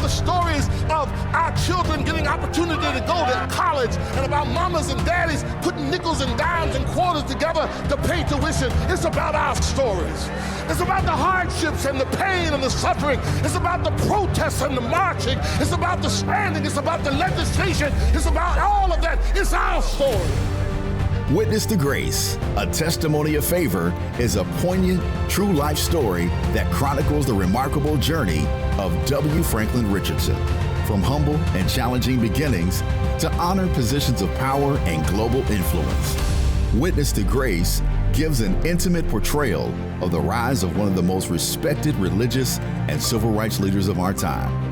the stories of our children getting opportunity to go to college and about mamas and daddies putting nickels and dimes and quarters together to pay tuition. It's about our stories. It's about the hardships and the pain and the suffering. It's about the protests and the marching. It's about the standing. It's about the legislation. It's about all of that. It's our story. Witness to Grace, a testimony of favor, is a poignant, true life story that chronicles the remarkable journey of W. Franklyn Richardson, from humble and challenging beginnings to honored positions of power and global influence. Witness to Grace gives an intimate portrayal of the rise of one of the most respected religious and civil rights leaders of our time.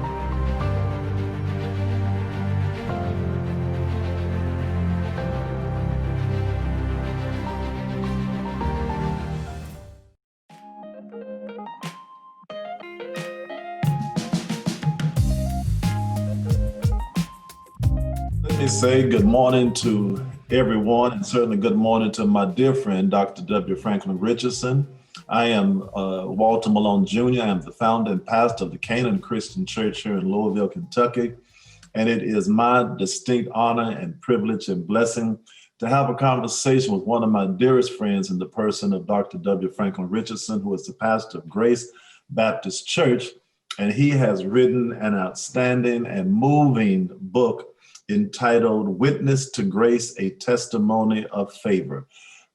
Let me say good morning to everyone, and certainly good morning to my dear friend, Dr. W. Franklyn Richardson. I am Walter Malone, Jr. I am the founder and pastor of the Canaan Christian Church here in Louisville, Kentucky. And it is my distinct honor and privilege and blessing to have a conversation with one of my dearest friends in the person of Dr. W. Franklyn Richardson, who is the pastor of Grace Baptist Church. And he has written an outstanding and moving book entitled Witness to Grace, a Testimony of Favor.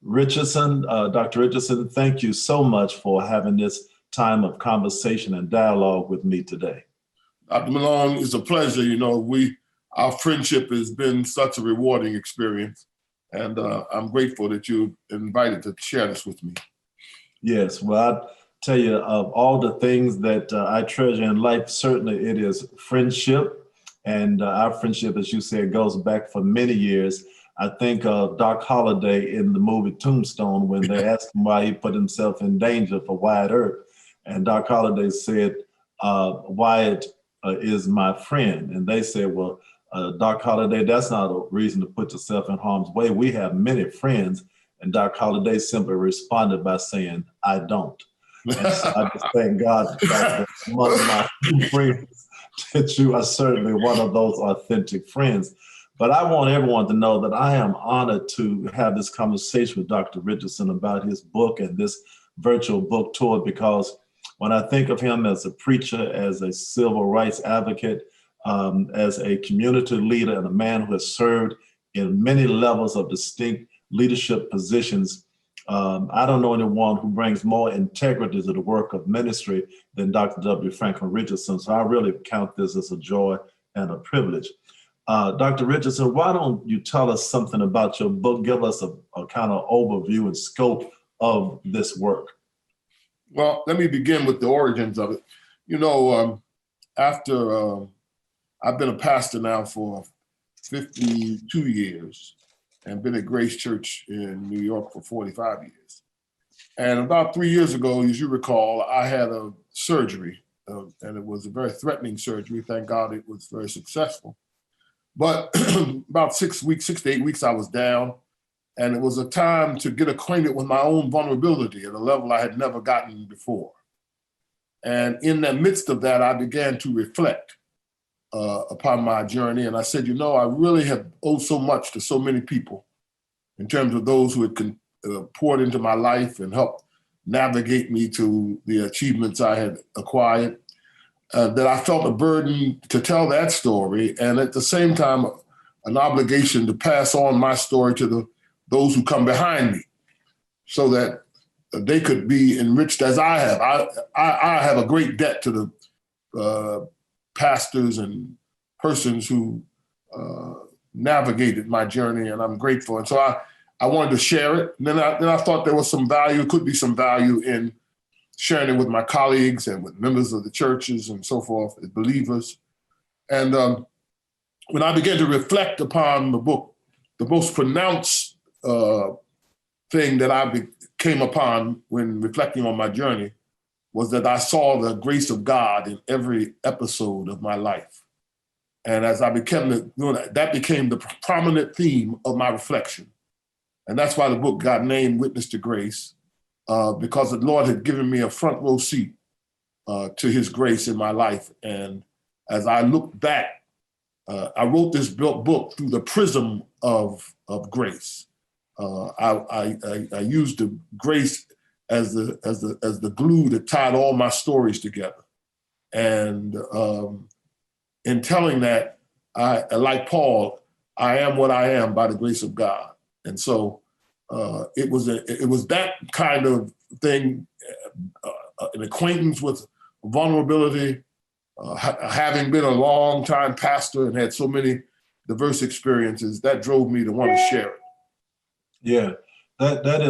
Richardson, Dr. Richardson, thank you so much for having this time of conversation and dialogue with me today. Dr. Malone, it's a pleasure. You know, our friendship has been such a rewarding experience, and I'm grateful that you invited to share this with me. Yes, well, I tell you, of all the things that I treasure in life, certainly it is friendship. And our friendship, as you said, goes back for many years. I think of Doc Holliday in the movie Tombstone when they asked him why he put himself in danger for Wyatt Earp. And Doc Holliday said, Wyatt is my friend. And they said, well, Doc Holliday, that's not a reason to put yourself in harm's way. We have many friends. And Doc Holliday simply responded by saying, I don't. And so I just thank God that one of my friends that you are certainly one of those authentic friends. But I want everyone to know that I am honored to have this conversation with Dr. Richardson about his book and this virtual book tour, because when I think of him as a preacher, as a civil rights advocate, as a community leader and a man who has served in many levels of distinct leadership positions, I don't know anyone who brings more integrity to the work of ministry than Dr. W. Franklyn Richardson. So I really count this as a joy and a privilege. Dr. Richardson, why don't you tell us something about your book? Give us a kind of overview and scope of this work. Well, let me begin with the origins of it. You know, after I've been a pastor now for 52 years, and been at Grace Church in New York for 45 years. And about 3 years ago, as you recall, I had a surgery, and it was a very threatening surgery. Thank God it was very successful. But about 6 to 8 weeks, I was down, and it was a time to get acquainted with my own vulnerability at a level I had never gotten before. And in the midst of that, I began to reflect upon my journey. And I said, you know, I really have owed so much to so many people in terms of those who had poured into my life and helped navigate me to the achievements I had acquired, that I felt a burden to tell that story. And at the same time, an obligation to pass on my story to those who come behind me so that they could be enriched as I have. I have a great debt to the pastors and persons who navigated my journey, and I'm grateful. And so I wanted to share it. And then I thought there was some value, could be some value in sharing it with my colleagues and with members of the churches and so forth, as believers. And when I began to reflect upon the book, the most pronounced thing that I came upon when reflecting on my journey was that I saw the grace of God in every episode of my life. And as I became that became the prominent theme of my reflection. And that's why the book got named Witness to Grace, because the Lord had given me a front row seat to his grace in my life. And as I look back, I wrote this book through the prism of grace. I used the grace as the glue that tied all my stories together. And in telling that, like Paul, I am what I am by the grace of God. And so it was that kind of thing, an acquaintance with vulnerability, having been a long time pastor and had so many diverse experiences, that drove me to want to share it. Yeah, that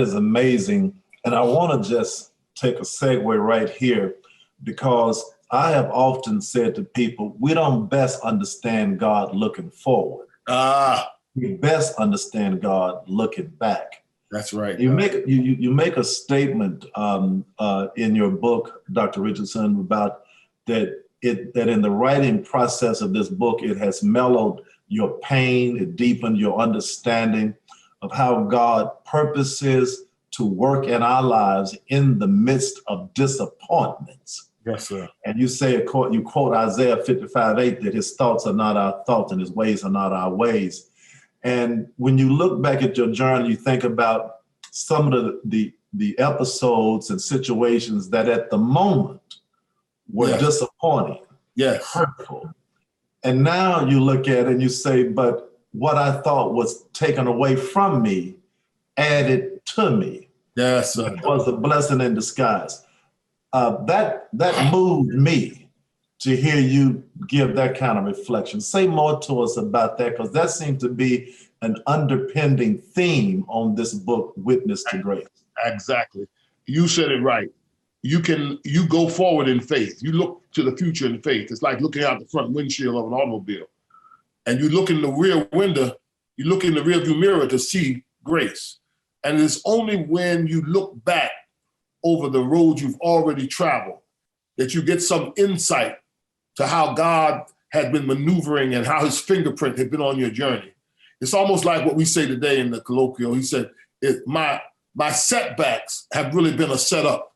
is amazing. And I want to just take a segue right here, because I have often said to people, we don't best understand God looking forward. We best understand God looking back. That's right. You make a statement in your book, Dr. Richardson, about that in the writing process of this book, it has mellowed your pain, it deepened your understanding of how God purposes to work in our lives in the midst of disappointments. Yes, sir. And you quote Isaiah 55:8, that his thoughts are not our thoughts and his ways are not our ways. And when you look back at your journey, you think about some of the episodes and situations that at the moment were disappointing, hurtful. And now you look at it and you say, but what I thought was taken away from me, added to me. Yes, sir. It was a blessing in disguise. That moved me to hear you give that kind of reflection. Say more to us about that, because that seems to be an underpinning theme on this book, Witness to Grace. Exactly. You said it right. You go forward in faith. You look to the future in faith. It's like looking out the front windshield of an automobile. And you look in the rear window, you look in the rearview mirror to see grace. And it's only when you look back over the road you've already traveled that you get some insight to how God had been maneuvering and how his fingerprint had been on your journey. It's almost like what we say today in the colloquial. He said, my setbacks have really been a setup.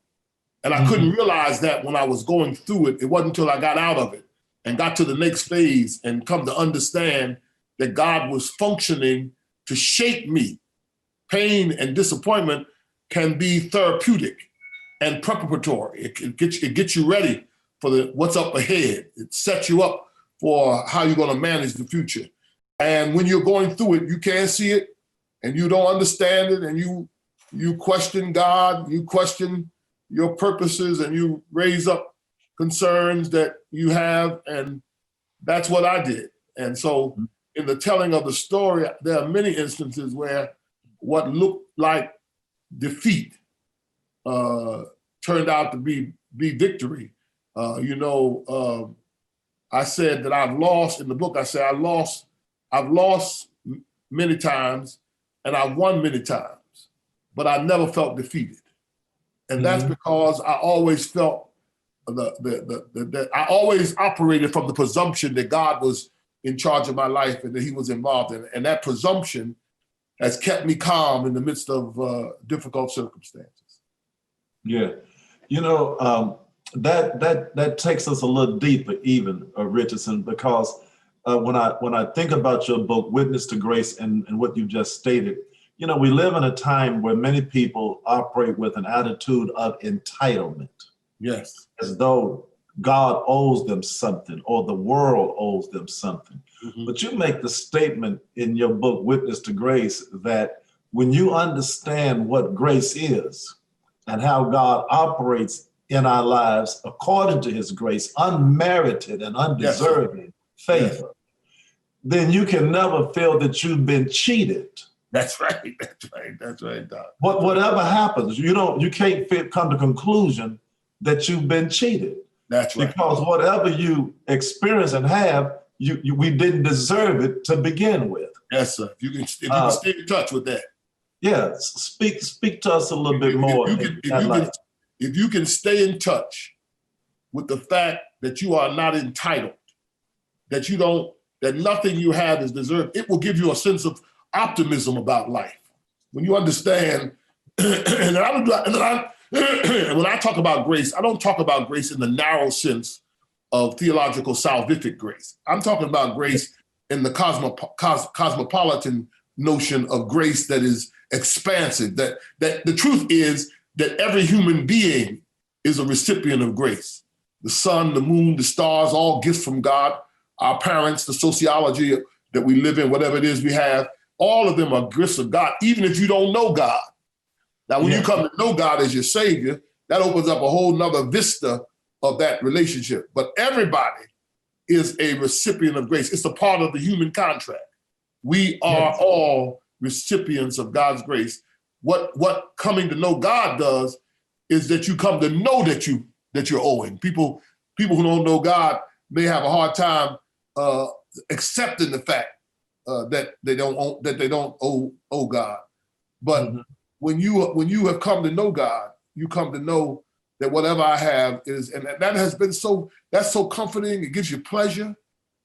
And I couldn't realize that when I was going through it. It wasn't until I got out of it and got to the next phase and come to understand that God was functioning to shape me. Pain and disappointment can be therapeutic and preparatory. It gets you ready for what's up ahead. It sets you up for how you're going to manage the future. And when you're going through it, you can't see it and you don't understand it, and you question God, you question your purposes, and you raise up concerns that you have. And that's what I did. And so in the telling of the story, there are many instances where what looked like defeat turned out to be victory. I said that I've lost in the book. I said I've lost many times and I've won many times, but I never felt defeated. And that's because I always felt that I always operated from the presumption that God was in charge of my life and that he was involved in it. And that presumption has kept me calm in the midst of difficult circumstances. Yeah. That takes us a little deeper even, Richardson, because when I think about your book, Witness to Grace, and what you just stated, we live in a time where many people operate with an attitude of entitlement. Yes. As though God owes them something or the world owes them something. Mm-hmm. But you make the statement in your book, Witness to Grace, that when you understand what grace is and how God operates in our lives according to his grace, unmerited and undeserving favor, then you can never feel that you've been cheated. That's right, Doc. Whatever happens, you can't come to conclusion that you've been cheated. That's right. Because whatever you experience and have, we didn't deserve it to begin with. Yes, sir. If you can stay in touch with that. Yeah, speak to us a little bit more. If you can stay in touch with the fact that you are not entitled, that nothing you have is deserved, it will give you a sense of optimism about life. When you understand, and when I talk about grace, I don't talk about grace in the narrow sense of theological salvific grace. I'm talking about grace in the cosmopolitan notion of grace that is expansive, that the truth is that every human being is a recipient of grace. The sun, the moon, the stars, all gifts from God, our parents, the sociology that we live in, whatever it is we have, all of them are gifts of God, even if you don't know God. Now, when you come to know God as your Savior, that opens up a whole nother vista of that relationship. But everybody is a recipient of grace. It's a part of the human contract. We are all recipients of God's grace. What coming to know God does is that you come to know that you're owing. People who don't know God may have a hard time accepting the fact that they don't owe God. But when you have come to know God, you come to know that whatever I have is, and that has been that's so comforting. It gives you pleasure.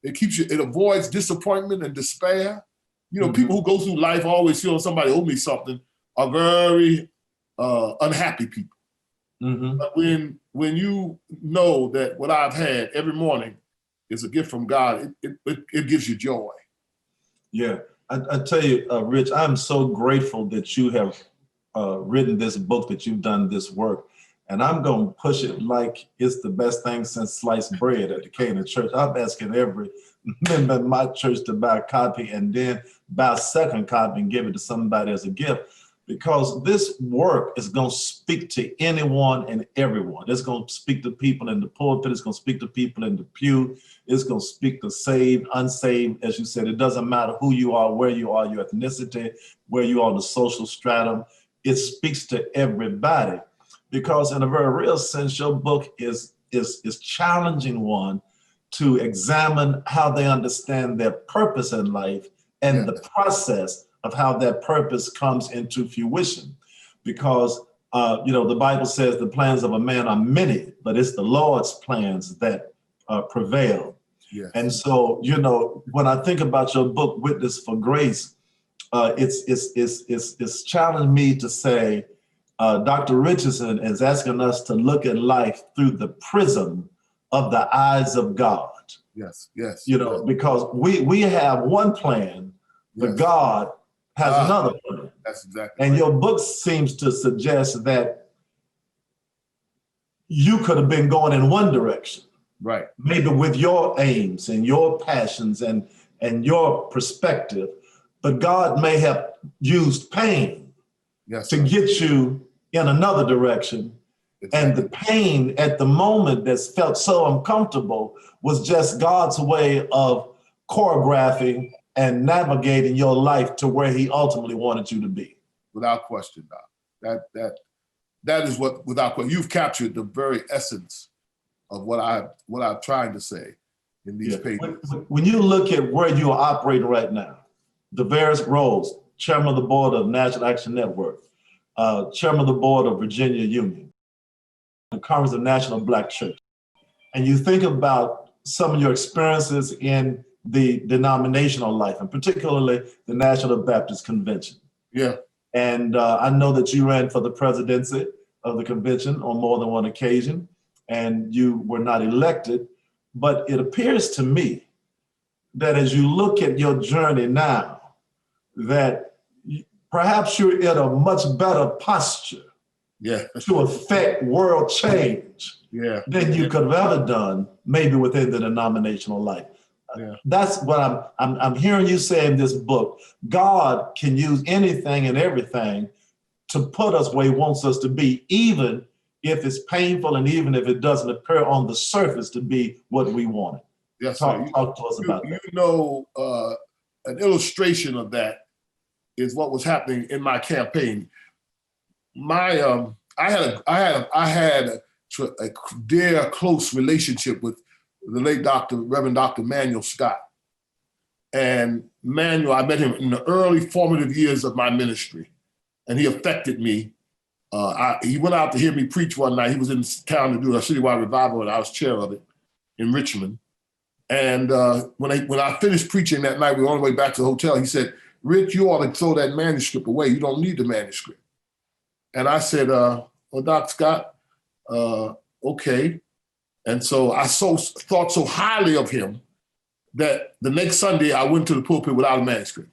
It avoids disappointment and despair. You know, people who go through life always feeling somebody owe me something are very unhappy people. But when you know that what I've had every morning is a gift from God, it gives you joy. Yeah, I tell you, Rich, I'm so grateful that you have written this book, that you've done this work. And I'm going to push it like it's the best thing since sliced bread at the Canaan Church. I'm asking every member of my church to buy a copy and then buy a second copy and give it to somebody as a gift, because this work is going to speak to anyone and everyone. It's going to speak to people in the pulpit. It's going to speak to people in the pew. It's going to speak to saved, unsaved. As you said, it doesn't matter who you are, where you are, your ethnicity, where you are, the social stratum. It speaks to everybody, because in a very real sense, your book is challenging one to examine how they understand their purpose in life and the process of how that purpose comes into fruition. Because, the Bible says the plans of a man are many, but it's the Lord's plans that prevail. Yes. And so, when I think about your book, Witness for Grace, it's challenged me to say, Dr. Richardson is asking us to look at life through the prism of the eyes of God. Yes, yes. Because we have one plan, but God has another plan. That's exactly And right. your book seems to suggest that you could have been going in one direction. Right. Maybe with your aims and your passions and your perspective, but God may have used pain to get you in another direction. Exactly. And the pain at the moment that's felt so uncomfortable was just God's way of choreographing and navigating your life to where he ultimately wanted you to be. Without question, Doc. That is what, without question, you've captured the very essence of what I'm trying to say in these pages. When you look at where you are operating right now, the various roles, chairman of the board of National Action Network, chairman of the board of Virginia Union, the Conference of National Black Church, and you think about some of your experiences in the denominational life, and particularly the National Baptist Convention. Yeah. And I know that you ran for the presidency of the convention on more than one occasion, and you were not elected. But it appears to me that as you look at your journey now, that perhaps you're in a much better posture to affect world change than you could have ever done, maybe within the denominational life. That's what I'm hearing you say in this book. God can use anything and everything to put us where he wants us to be, even if it's painful and even if it doesn't appear on the surface to be what we wanted. Yes, talk to us about that. An illustration of that is what was happening in my campaign. I had a dear, close relationship with the late Reverend Dr. Manuel Scott. And Manuel, I met him in the early formative years of my ministry, and he affected me. He went out to hear me preach one night. He was in town to do a citywide revival, and I was chair of it in Richmond. And when I finished preaching that night, we were on the way back to the hotel. He said, "Rich, you ought to throw that manuscript away. You don't need the manuscript." And I said, "Well, Dr. Scott, okay." And so I thought so highly of him that the next Sunday I went to the pulpit without a manuscript.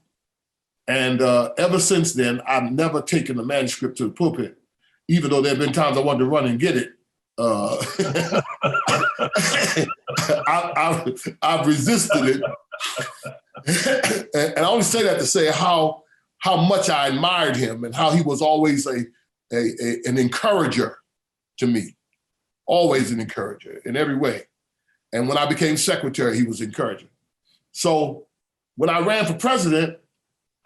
And ever since then, I've never taken the manuscript to the pulpit, even though there have been times I wanted to run and get it. I've resisted it. And I only say that to say how much I admired him and how he was always an encourager to me, always an encourager in every way. And when I became secretary, he was encouraging. So when I ran for president,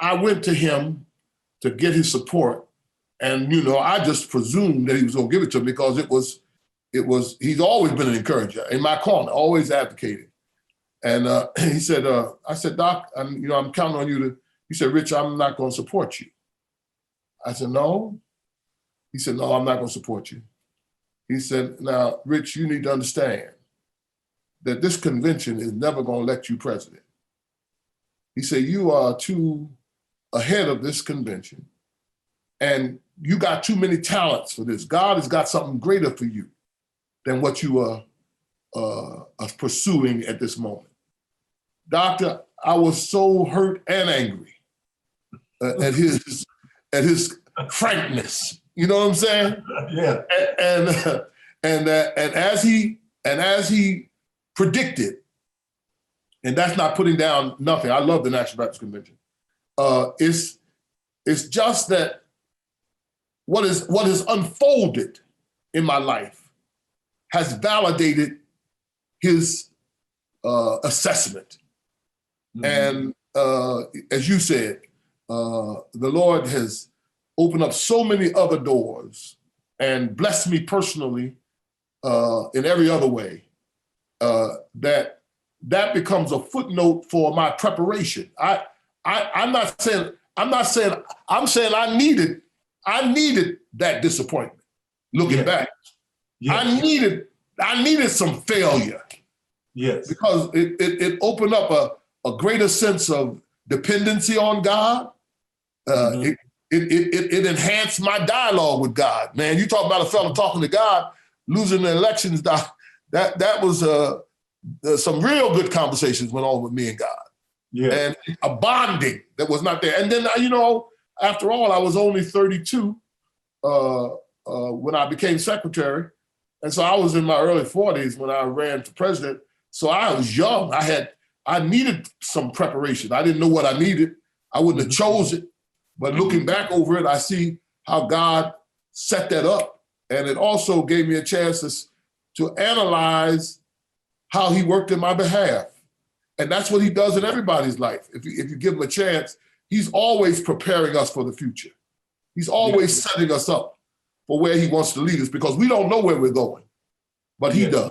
I went to him to get his support. And, I just presumed that he was going to give it to me because he's always been an encourager in my corner, always advocating. And he said, I said, Doc, I'm counting on you to, he said, Rich, I'm not going to support you. I said, no. He said, no, I'm not going to support you. He said, now, Rich, you need to understand that this convention is never going to elect you president. He said, you are too ahead of this convention and you got too many talents for this. God has got something greater for you than what you are pursuing at this moment. Doctor, I was so hurt and angry at his frankness. You know what I'm saying? Yeah. And as he predicted, and that's not putting down nothing. I love the National Baptist Convention. It's just that what has unfolded in my life has validated his assessment. Mm-hmm. And as you said, the Lord has opened up so many other doors and blessed me personally in every other way that becomes a footnote for my preparation. I'm saying I needed that disappointment. Looking back, yes. I needed some failure. Yes, because it opened up a greater sense of dependency on God. Mm-hmm. It enhanced my dialogue with God. Man, you talk about a fellow talking to God, losing the elections. That was some real good conversations went on with me and God. Yeah. And a bonding that was not there. And then, after all, I was only 32 when I became secretary. And so I was in my early 40s when I ran for president. So I was young. I needed some preparation. I didn't know what I needed. I wouldn't have chose it. But looking back over it, I see how God set that up. And it also gave me a chance to analyze how he worked in my behalf. And that's what he does in everybody's life. If you give him a chance, he's always preparing us for the future. He's always setting us up for where he wants to lead us because we don't know where we're going, but he does.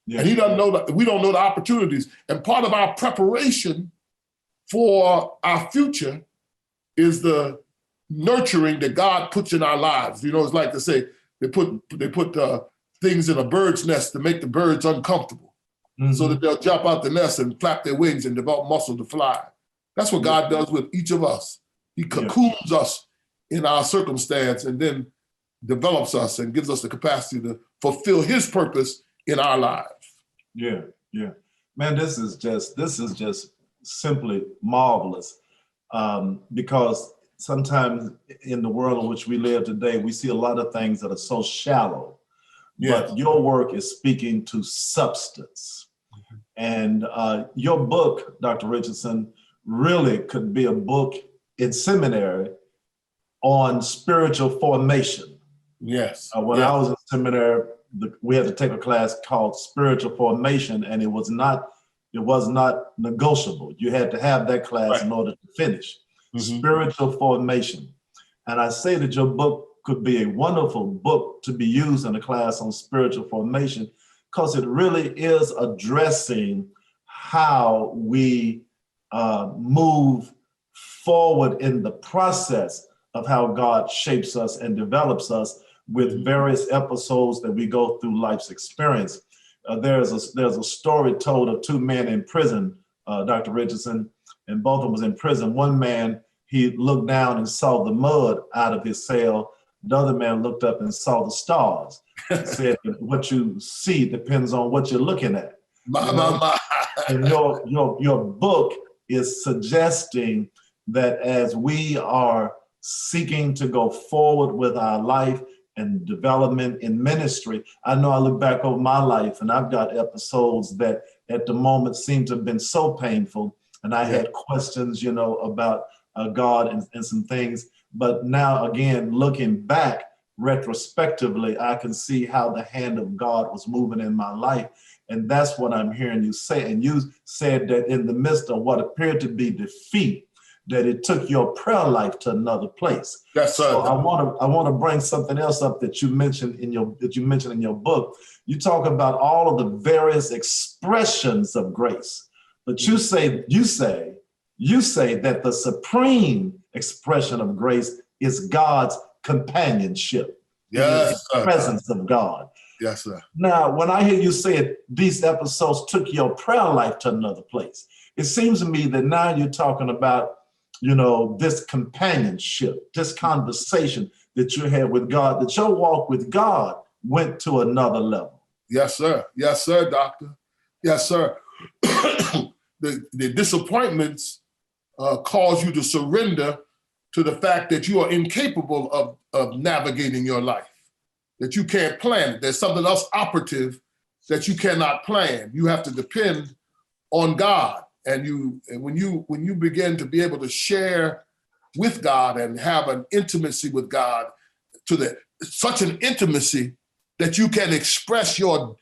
Yeah. And he doesn't know that we don't know the opportunities. And part of our preparation for our future is the nurturing that God puts in our lives. It's like to say they put things in a bird's nest to make the birds uncomfortable. Mm-hmm. So that they'll jump out the nest and flap their wings and develop muscle to fly. That's what God does with each of us. He cocoons us in our circumstance and then develops us and gives us the capacity to fulfill his purpose in our lives. Yeah. Man, this is just simply marvelous because sometimes in the world in which we live today, we see a lot of things that are so shallow, but your work is speaking to substance. And your book, Dr. Richardson, really could be a book in seminary on spiritual formation. Yes. When I was in seminary, we had to take a class called spiritual formation, and it was not negotiable. You had to have that class in order to finish. Mm-hmm. Spiritual formation. And I say that your book could be a wonderful book to be used in a class on spiritual formation because it really is addressing how we move forward in the process of how God shapes us and develops us with various episodes that we go through life's experience. There's a story told of two men in prison, Dr. Richardson, and both of them was in prison. One man, he looked down and saw the mud out of his cell. The other man looked up and saw the stars. said that what you see depends on what you're looking at. My. And your book is suggesting that as we are seeking to go forward with our life and development in ministry, I know I look back over my life and I've got episodes that at the moment seem to have been so painful. And I had questions, about God and some things. But now, again, looking back retrospectively, I can see how the hand of God was moving in my life. And that's what I'm hearing you say. And you said that in the midst of what appeared to be defeat, that it took your prayer life to another place. Yes, sir. So I want to bring something else up that you mentioned in your book. You talk about all of the various expressions of grace, but you say that the supreme expression of grace is God's companionship. Yes, the presence of God. Yes, sir. Now, when I hear you say it, these episodes took your prayer life to another place. It seems to me that now you're talking about, this companionship, this conversation that you had with God, that your walk with God went to another level. Yes, sir. Yes, sir, doctor. Yes, sir. The disappointments cause you to surrender to the fact that you are incapable of navigating your life, that you can't plan it. There's something else operative that you cannot plan. You have to depend on God. And when you begin to be able to share with God and have an intimacy with God, such an intimacy that you can express your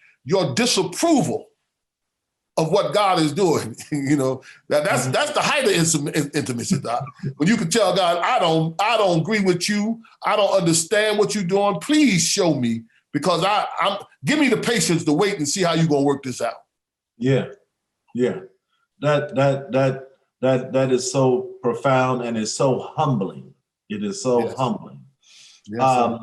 disapproval of what God is doing, that's the height of intimacy, Doc. When you can tell God, I don't agree with you, I don't understand what you're doing. Please show me, because give me the patience to wait and see how you're gonna work this out. Yeah. That is so profound and is so humbling. It is so humbling. Yes,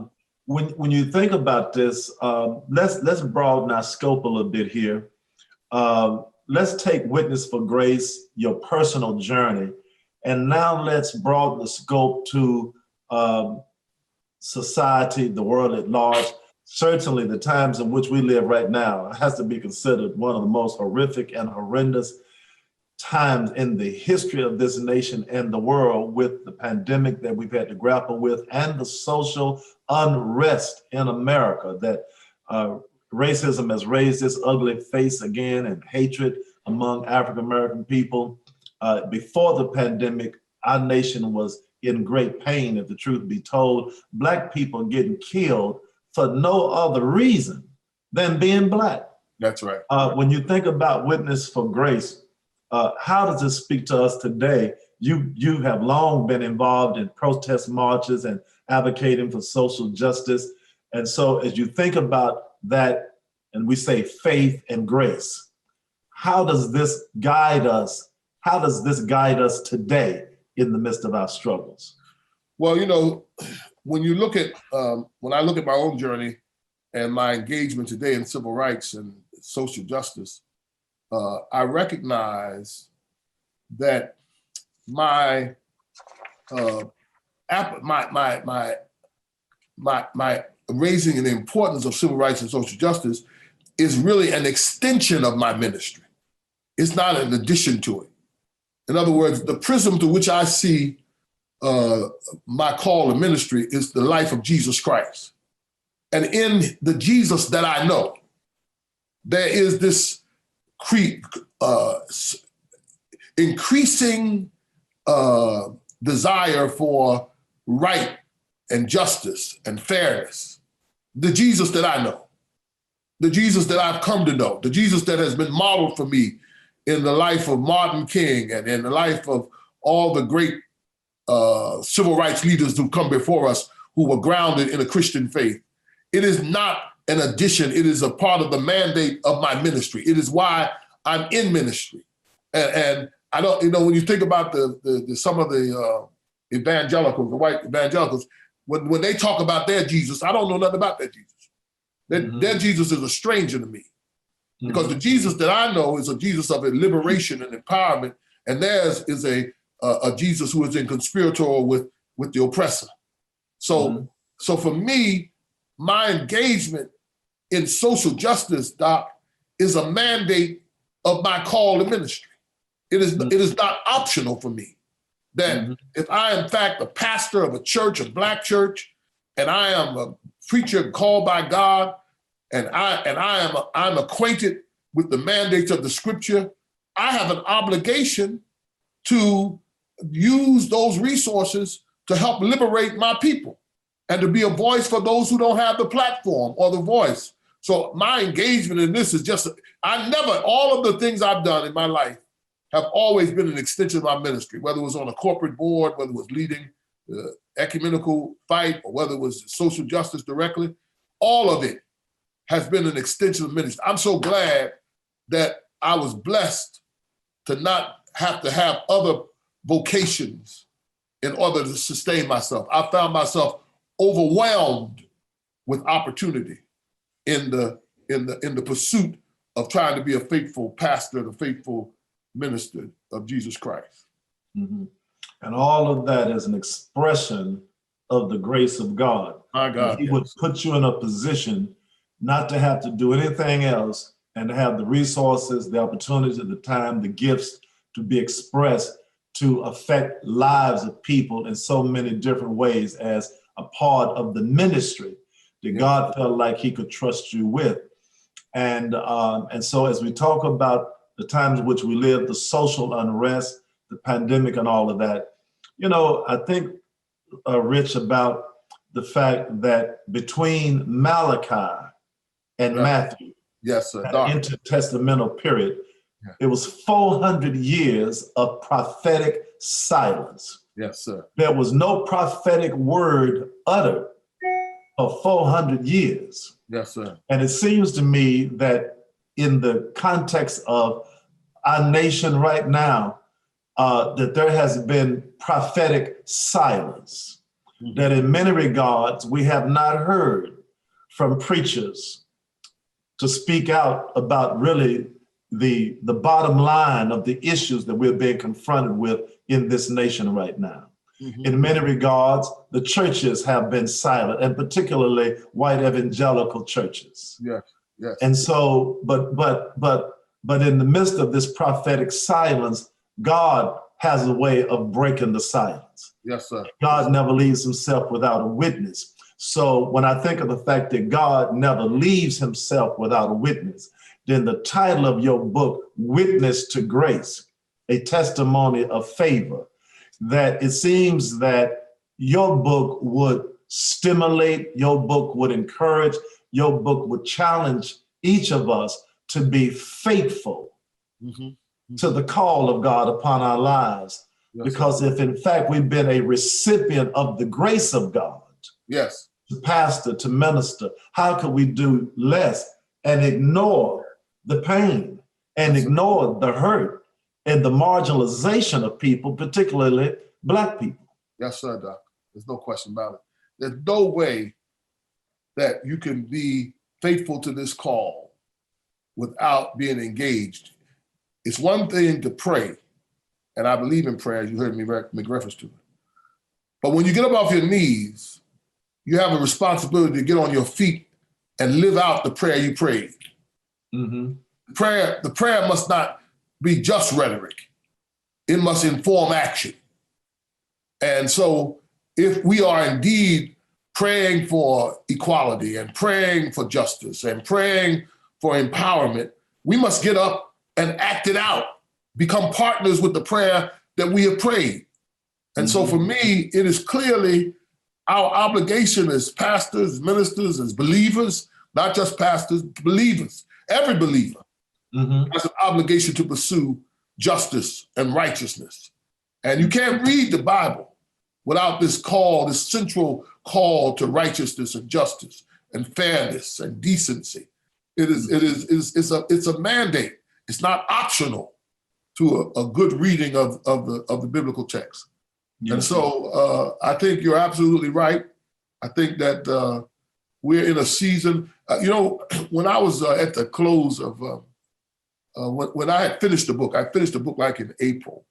when you think about this, let's broaden our scope a little bit here. Let's take Witness for Grace, your personal journey, and now let's broaden the scope to society, the world at large. Certainly the times in which we live right now has to be considered one of the most horrific and horrendous times in the history of this nation and the world, with the pandemic that we've had to grapple with and the social unrest in America, that racism has raised its ugly face again, and hatred among African-American people. Before the pandemic, our nation was in great pain, if the truth be told. Black people getting killed for no other reason than being Black. that's right. When you think about Witness for Grace, how does this speak to us today? You have long been involved in protest marches and advocating for social justice. And so as you think about that, and we say faith and grace, how does this guide us? How does this guide us today in the midst of our struggles? Well, when you look at, when I look at my own journey and my engagement today in civil rights and social justice, I recognize that my raising in the importance of civil rights and social justice is really an extension of my ministry. It's not an addition to it. In other words, the prism through which I see my call to ministry is the life of Jesus Christ. And in the Jesus that I know, there is this increasing desire for right and justice and fairness. The Jesus that I know, the Jesus that I've come to know, the Jesus that has been modeled for me in the life of Martin King and in the life of all the great civil rights leaders who come before us who were grounded in a Christian faith. It is not an addition. It is a part of the mandate of my ministry. It is why I'm in ministry. And I don't, when you think about some of the evangelicals, the white evangelicals, when they talk about their Jesus, I don't know nothing about their Jesus. Their Jesus is a stranger to me. Because the Jesus that I know is a Jesus of liberation and empowerment, and theirs is a Jesus who is in conspiratorial with the oppressor. So for me, my engagement in social justice, Doc, is a mandate of my call to ministry. It is not optional for me. That if I am in fact a pastor of a church, a Black church, and I am a preacher called by God, and I'm acquainted with the mandates of the scripture, I have an obligation to use those resources to help liberate my people and to be a voice for those who don't have the platform or the voice. So my engagement in this is just, all of the things I've done in my life have always been an extension of my ministry, whether it was on a corporate board, whether it was leading the ecumenical fight, or whether it was social justice directly. All of it has been an extension of ministry. I'm so glad that I was blessed to not have to have other vocations in order to sustain myself. I found myself overwhelmed with opportunity in the pursuit of trying to be a faithful pastor and a faithful minister of Jesus Christ. Mm-hmm. And all of that is an expression of the grace of God. My God, He would put you in a position not to have to do anything else and to have the resources, the opportunity, the time, the gifts to be expressed to affect lives of people in so many different ways as a part of the ministry that God felt like he could trust you with. And so as we talk about the times in which we live, the social unrest, the pandemic and all of that, I think, Rich, about the fact that between Malachi and Matthew, yes, sir, intertestamental period, it was 400 years of prophetic silence. Yes, sir. There was no prophetic word uttered for 400 years. Yes, sir. And it seems to me that in the context of our nation right now, that there has been prophetic silence, that in many regards, we have not heard from preachers to speak out about really the bottom line of the issues that we're being confronted with in this nation right now. In many regards, the churches have been silent, and particularly white evangelical churches. Yes, yes. And so, but in the midst of this prophetic silence, God has a way of breaking the silence. Yes, sir. God never leaves himself without a witness. So when I think of the fact that God never leaves himself without a witness, then the title of your book, Witness to Grace, a testimony of favor, that it seems that your book would stimulate, your book would encourage, your book would challenge each of us to be faithful to the call of God upon our lives. Yes, because if in fact we've been a recipient of the grace of God, yes, to pastor, to minister, how could we do less and ignore the pain and ignore the hurt and the marginalization of people, particularly Black people? Yes, sir, Doc. There's no question about it. There's no way that you can be faithful to this call without being engaged. It's one thing to pray, and I believe in prayer, you heard me make reference to it. But when you get up off your knees, you have a responsibility to get on your feet and live out the prayer you prayed. The prayer must not be just rhetoric. It must inform action. And so if we are indeed praying for equality and praying for justice and praying for empowerment, we must get up and act it out, become partners with the prayer that we have prayed. And so for me, it is clearly our obligation as pastors, ministers, as believers, not just pastors, believers, every believer has an obligation to pursue justice and righteousness. And you can't read the Bible without this call, this central call to righteousness and justice and fairness and decency. It's a mandate. It's not optional to a good reading of the biblical text. Yes. And so I think you're absolutely right. I think that we're in a season, when I was at the close of, when I had finished the book, I finished the book like in April,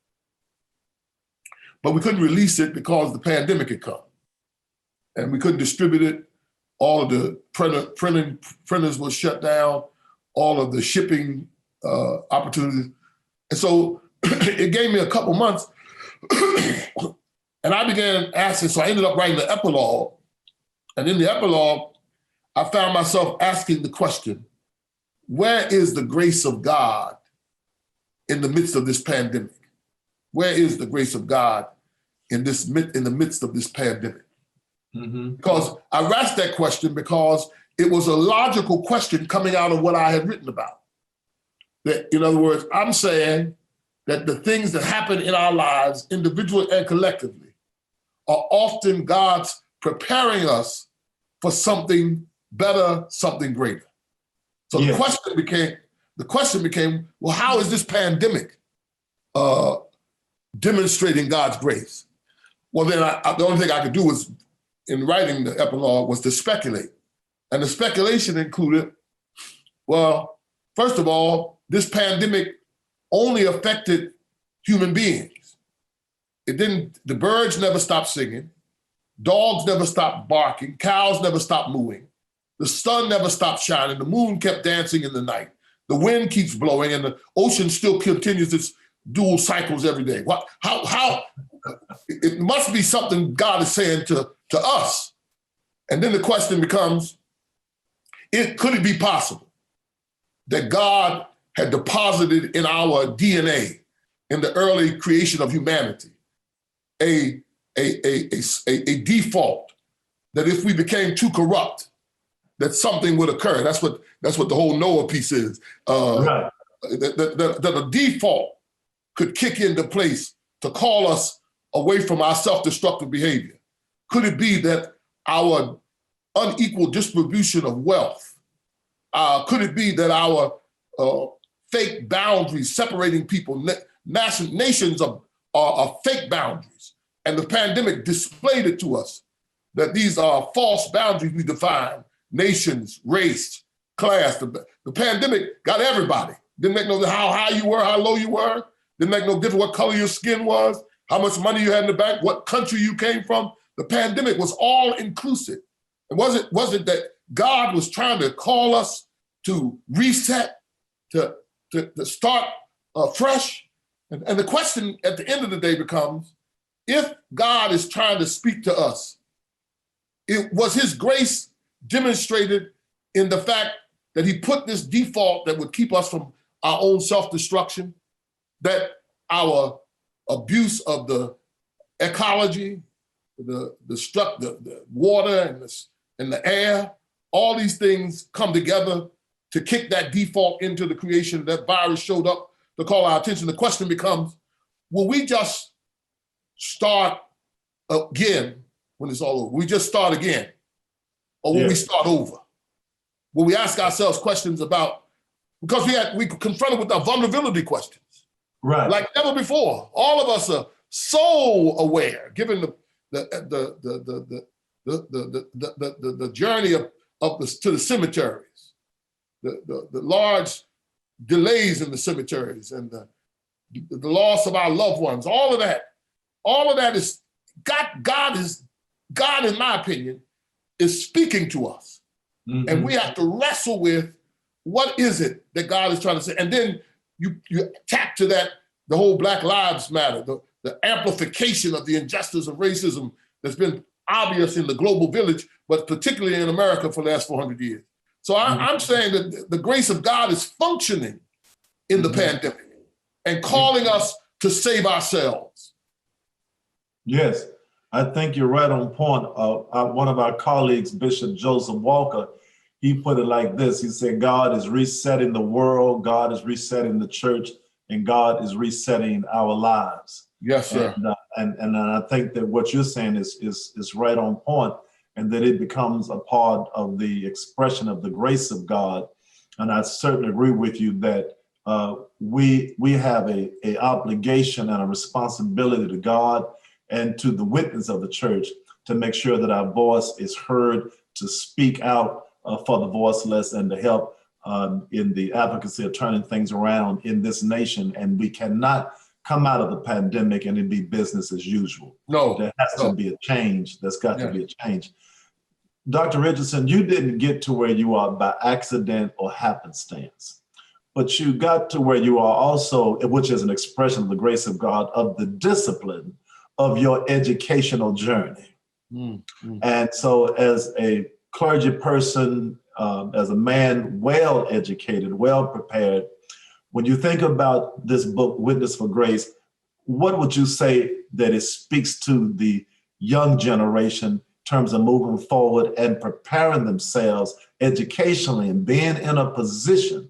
but we couldn't release it because the pandemic had come and we couldn't distribute it all of the printers were shut down, all of the shipping opportunities. And so it gave me a couple months and I began asking, so I ended up writing the epilogue. And in the epilogue, I found myself asking the question, where is the grace of God in the midst of this pandemic? Where is the grace of God in the midst of this pandemic? Mm-hmm. Because I asked that question because it was a logical question coming out of what I had written about. That, in other words, I'm saying that the things that happen in our lives, individually and collectively, are often God's preparing us for something better, something greater. So yes. the question became, well, how is this pandemic demonstrating God's grace? Well, then the only thing I could do was, in writing the epilogue, was to speculate. And the speculation included, well, first of all, this pandemic only affected human beings. The birds never stopped singing, dogs never stopped barking, cows never stopped mooing, the sun never stopped shining, the moon kept dancing in the night, the wind keeps blowing, and the ocean still continues its dual cycles every day. How it must be something God is saying to us. And then the question becomes, could it be possible that God had deposited in our DNA, in the early creation of humanity, a default that if we became too corrupt, that something would occur? That's what the whole Noah piece is. Right. That a default could kick into place to call us away from our self-destructive behavior. Could it be that our unequal distribution of wealth, could it be that our fake boundaries separating people, nations are fake boundaries, and the pandemic displayed it to us, that these are false boundaries we define, nations, race, class. The pandemic got everybody. Didn't make no difference how high you were, how low you were, didn't make no difference what color your skin was, how much money you had in the bank, what country you came from. The pandemic was all inclusive. It wasn't that God was trying to call us to reset, to start fresh. And the question at the end of the day becomes, if God is trying to speak to us, it was his grace demonstrated in the fact that he put this default that would keep us from our own self-destruction, that our abuse of the ecology, the water and the air, all these things come together to kick that default into the creation. That virus showed up to call our attention. The question becomes, will we just start again when it's all over? We just start again? Or will we start over? Will we ask ourselves questions about, because we confronted with our vulnerability questions. Right. Like never before. All of us are so aware, given the journey to the cemeteries, the large delays in the cemeteries, and the loss of our loved ones. All of that is God, in my opinion, is speaking to us. Mm-hmm. And we have to wrestle with, what is it that God is trying to say? And then you tap to that, the whole Black Lives Matter, the amplification of the injustice of racism that's been obvious in the global village, but particularly in America for the last 400 years. So I'm saying that the grace of God is functioning in the pandemic and calling us to save ourselves. Yes, I think you're right on point. One of our colleagues, Bishop Joseph Walker, he put it like this. He said, God is resetting the world, God is resetting the church, and God is resetting our lives. Yes, sir. And I think that what you're saying is right on point, and that it becomes a part of the expression of the grace of God. And I certainly agree with you that we have a obligation and a responsibility to God and to the witness of the church to make sure that our voice is heard, to speak out for the voiceless, and to help in the advocacy of turning things around in this nation. And we cannot come out of the pandemic and it be business as usual. No, there has to be a change. There's got to be a change. Dr. Richardson, you didn't get to where you are by accident or happenstance, but you got to where you are also, which is an expression of the grace of God, of the discipline of your educational journey. And so as a clergy person, as a man well educated, well prepared, when you think about this book, Witness for Grace, what would you say that it speaks to the young generation in terms of moving forward and preparing themselves educationally and being in a position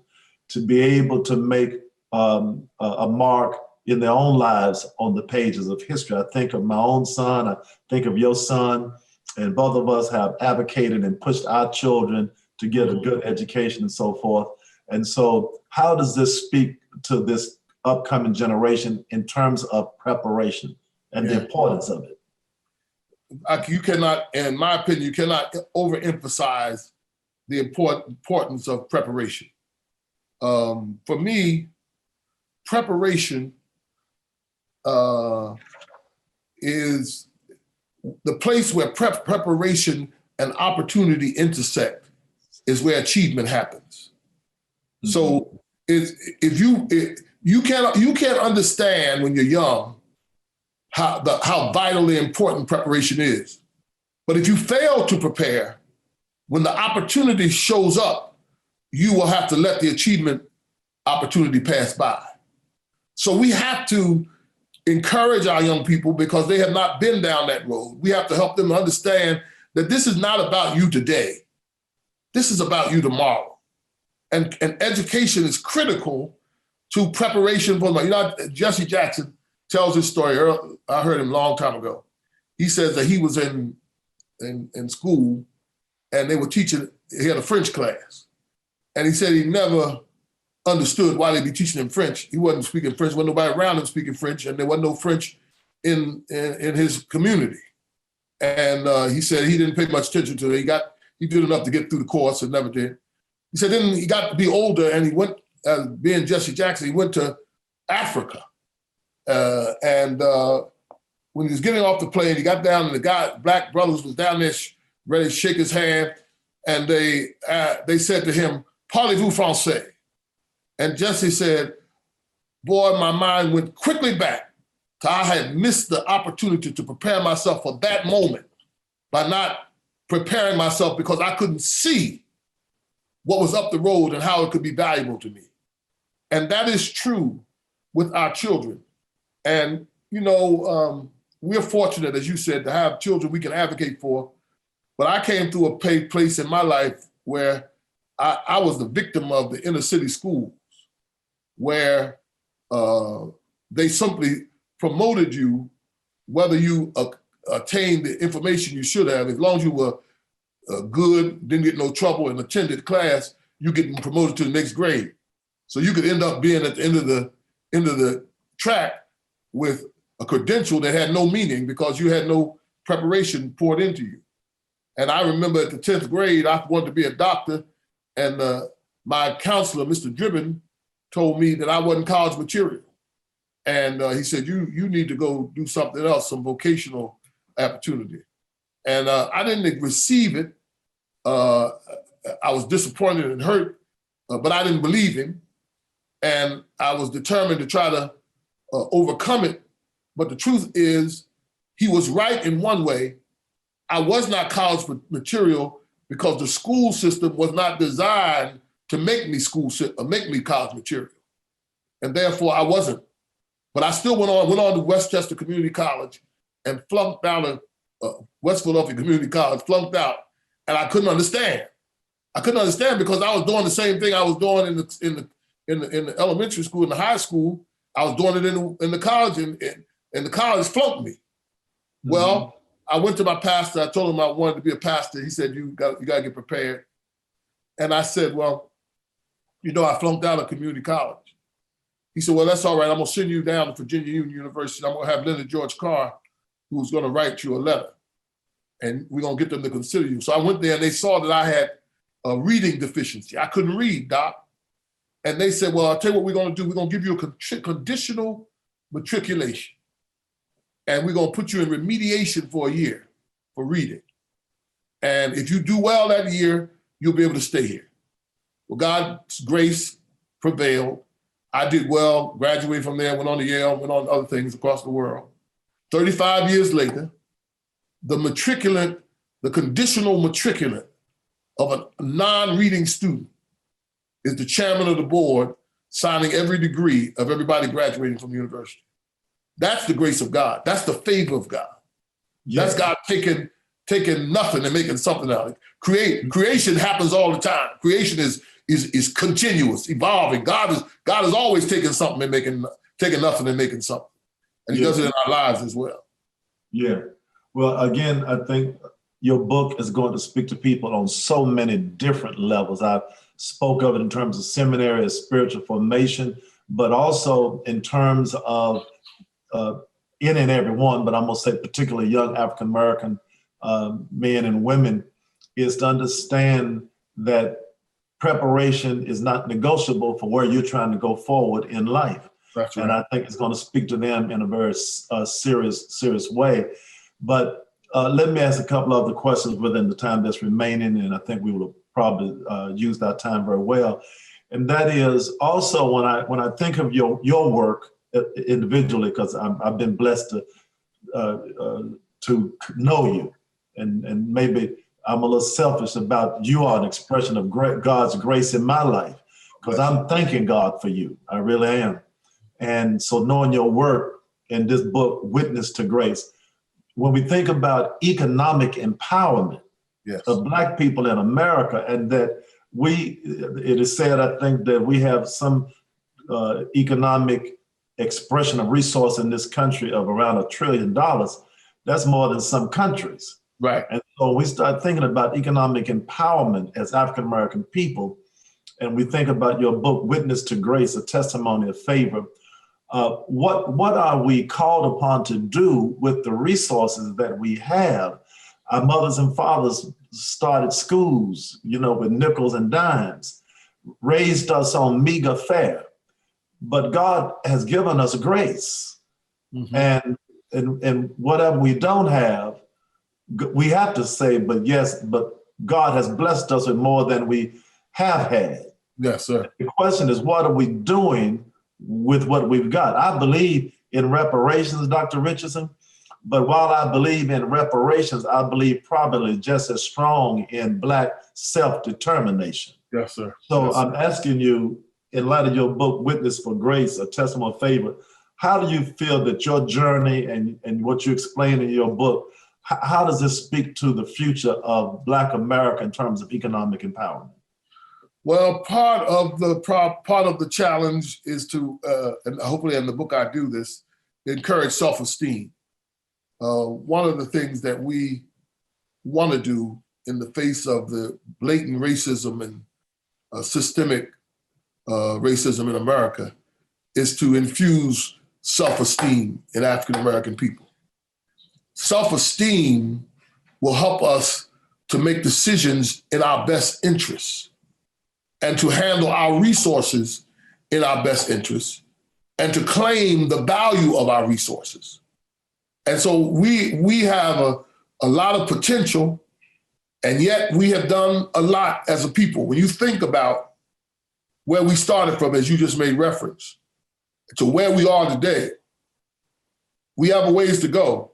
to be able to make a mark in their own lives on the pages of history? I think of my own son, I think of your son, and both of us have advocated and pushed our children to get a good education and so forth. And so how does this speak to this upcoming generation in terms of preparation and the importance of it? You cannot, in my opinion, you cannot overemphasize the importance of preparation. For me, preparation is the place where preparation and opportunity intersect, is where achievement happens. So if you can't understand when you're young how vitally important preparation is. But if you fail to prepare, when the opportunity shows up, you will have to let the achievement opportunity pass by. So we have to encourage our young people because they have not been down that road. We have to help them understand that this is not about you today. This is about you tomorrow. And education is critical to preparation for life. You know, Jesse Jackson tells this story. I heard him a long time ago. He says that he was in school and they were teaching, he had a French class. And he said he never understood why they'd be teaching him French. He wasn't speaking French, wasn't nobody around him speaking French, and there wasn't no French in his community. And he said he didn't pay much attention to it. He did enough to get through the course and never did. He said then he got to be older and he went, being Jesse Jackson, he went to Africa. And when he was getting off the plane, he got down and the black brothers was down there ready to shake his hand. And they said to him, "Parlez-vous français?" And Jesse said, boy, my mind went quickly back to I had missed the opportunity to prepare myself for that moment by not preparing myself because I couldn't see what was up the road and how it could be valuable to me. And that is true with our children. And, you know, we're fortunate, as you said, to have children we can advocate for. But I came through a place in my life where I was the victim of the inner city schools, where they simply promoted you, whether you attained the information you should have, as long as you were good, didn't get no trouble, and attended class, you get promoted to the next grade. So you could end up being at the end of the track with a credential that had no meaning because you had no preparation poured into you. And I remember at the 10th grade, I wanted to be a doctor, and my counselor, Mr. Dribbin, told me that I wasn't college material. And he said, you need to go do something else, some vocational opportunity. And I didn't receive it. I was disappointed and hurt, but I didn't believe him. And I was determined to try to overcome it. But the truth is, he was right in one way. I was not college material because the school system was not designed to make me college material. And therefore I wasn't. But I still went on to Westchester Community College and flunked out of West Philadelphia Community College, flunked out, and I couldn't understand. I couldn't understand because I was doing the same thing I was doing in the elementary school, in the high school. I was doing it in the college, and the college flunked me. Mm-hmm. Well, I went to my pastor. I told him I wanted to be a pastor. He said, you got to get prepared. And I said, well, you know, I flunked out of community college. He said, well, that's all right. I'm going to send you down to Virginia Union University. I'm going to have Leonard George Carr, who's going to write you a letter. And we're going to get them to consider you. So I went there and they saw that I had a reading deficiency. I couldn't read, Doc. And they said, well, I'll tell you what we're going to do. We're going to give you a conditional matriculation. And we're going to put you in remediation for a year for reading. And if you do well that year, you'll be able to stay here. Well, God's grace prevailed. I did well, graduated from there, went on to Yale, went on to other things across the world. 35 years later, the matriculant, the conditional matriculant of a non-reading student is the chairman of the board signing every degree of everybody graduating from the university. That's the grace of God. That's the favor of God. Yes. That's God taking nothing and making something out of it. Creation happens all the time. Creation is continuous, evolving. God is always taking something and taking nothing and making something. And he does it in our lives as well. Yeah. Well, again, I think your book is going to speak to people on so many different levels. I spoke of it in terms of seminary as spiritual formation, but also in terms of in and every one, but I'm going to say particularly young African-American men and women, is to understand that preparation is not negotiable for where you're trying to go forward in life. That's right. And I think it's going to speak to them in a very serious way. But let me ask a couple other questions within the time that's remaining, and I think we will probably use that time very well. And that is also when I think of your work individually, because I've been blessed to know you, and maybe I'm a little selfish about you are an expression of God's grace in my life, because I'm thanking God for you. I really am. And so knowing your work in this book, Witness to Grace, when we think about economic empowerment of Black people in America, and that it is said, I think, that we have some economic expression of resource in this country of around $1 trillion. That's more than some countries. Right. And so we start thinking about economic empowerment as African-American people, and we think about your book, Witness to Grace, a testimony of favor. What are we called upon to do with the resources that we have? Our mothers and fathers started schools, with nickels and dimes, raised us on meager fare, but God has given us grace. Mm-hmm. And whatever we don't have, we have to say, but God has blessed us with more than we have had. Yes, sir. The question is, what are we doing with what we've got? I believe in reparations, Dr. Richardson, but while I believe in reparations, I believe probably just as strong in Black self-determination. Yes, sir. So yes, I'm asking you, in light of your book, Witness for Grace, a testimony of favor, how do you feel that your journey and what you explain in your book, how does this speak to the future of Black America in terms of economic empowerment? Well, part of the challenge is to, and hopefully in the book I do this, encourage self-esteem. One of the things that we want to do in the face of the blatant racism and systemic racism in America is to infuse self-esteem in African-American people. Self-esteem will help us to make decisions in our best interests and to handle our resources in our best interests and to claim the value of our resources. And so we have a lot of potential, and yet we have done a lot as a people. When you think about where we started from, as you just made reference, to where we are today, we have a ways to go,